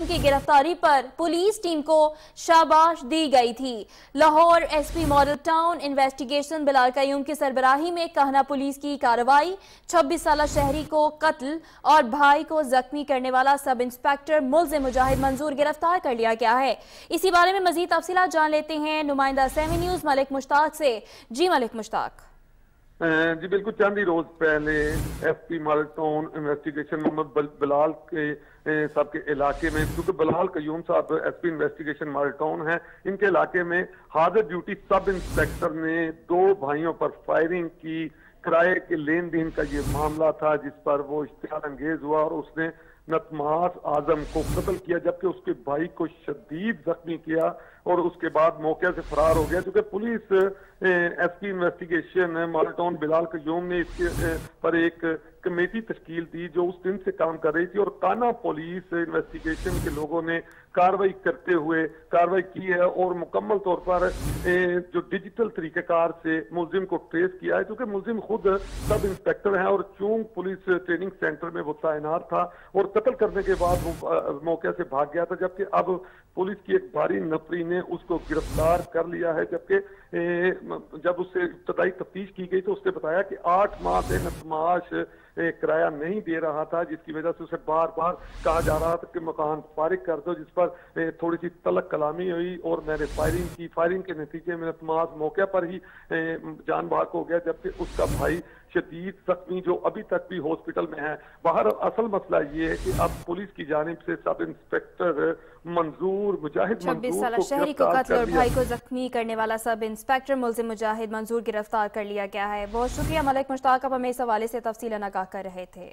की गिरफ्तारी पर पुलिस टीम को शाबाश दी गई थी। Lahore SP model town investigation Bilal Qayyum की सरबराही में कहना पुलिस की कार्रवाई। 26 साला शहरी को कत्ल और भाई को जख्मी करने वाला सब इंस्पेक्टर मुल्ज़िम मुजाहिद मंजूर गिरफ्तार कर लिया गया है। इसी बारे में मजीद तफसीलात जान लेते हैं नुमाइंदा सेमी न्यूज मलिक मुश्ताक से। जी मलिक मुश्ताक। जी बिल्कुल, चंद ही रोज पहले SP model town investigation Mohammad Bilal के साहब के इलाके में, क्योंकि बिलाल कयूम साहब एसपी इन्वेस्टिगेशन मॉडल टाउन है, इनके इलाके में हाजिर ड्यूटी सब इंस्पेक्टर ने दो भाइयों पर फायरिंग की। किराए के लेन देन का ये मामला था जिस पर वो इश्तिहार अंगेज हुआ और उसने नतमास आजम को कत्ल किया, जबकि उसके भाई को शदीद जख्मी किया और उसके बाद मौके से फरार हो गया। क्योंकि police SP investigation model town Bilal Qayyum ने इसके पर एक कमेटी तश्कील दी जो उस दिन से काम कर रही थी और काना पुलिस इन्वेस्टिगेशन के लोगों ने कार्रवाई करते हुए कार्रवाई की है और मुकम्मल तौर पर जो डिजिटल तरीक़ेकार से मुलजिम को ट्रेस किया है, क्योंकि मुलजिम खुद सब इंस्पेक्टर हैं और चूंक पुलिस ट्रेनिंग सेंटर में वो तैनात था और कत्ल करने के बाद वो मौके से भाग गया था। जबकि अब पुलिस की एक भारी नफरी ने उसको गिरफ्तार कर लिया है। जबकि जब उससे इब्तदाई तफ्तीश की गई तो उसने बताया कि 8 माह से नतमाश किराया नहीं दे रहा था, जिसकी वजह से उसे बार बार कहा जा रहा था कि मकान फारिग कर दो, जिस पर थोड़ी सी तलक कलामी हुई और मैंने फायरिंग की। फायरिंग के नतीजे में नतमाश मौके पर ही जान बाहर हो गया, जबकि उसका भाई शदीद जख्मी जो अभी तक भी हॉस्पिटल में है। बाहर असल मसला ये है कि अब पुलिस की जानिब से सब इंस्पेक्टर मंजूर मुजाहिद 26 साला शहरी को कत्ल और भाई को जख्मी करने वाला सब इंस्पेक्टर मुल्ज़िम मुजाहिद मंजूर गिरफ्तार कर लिया गया है। बहुत शुक्रिया मलिक मुश्ताक, आप हमें इस हवाले से तफसीलन आगाह कर रहे थे।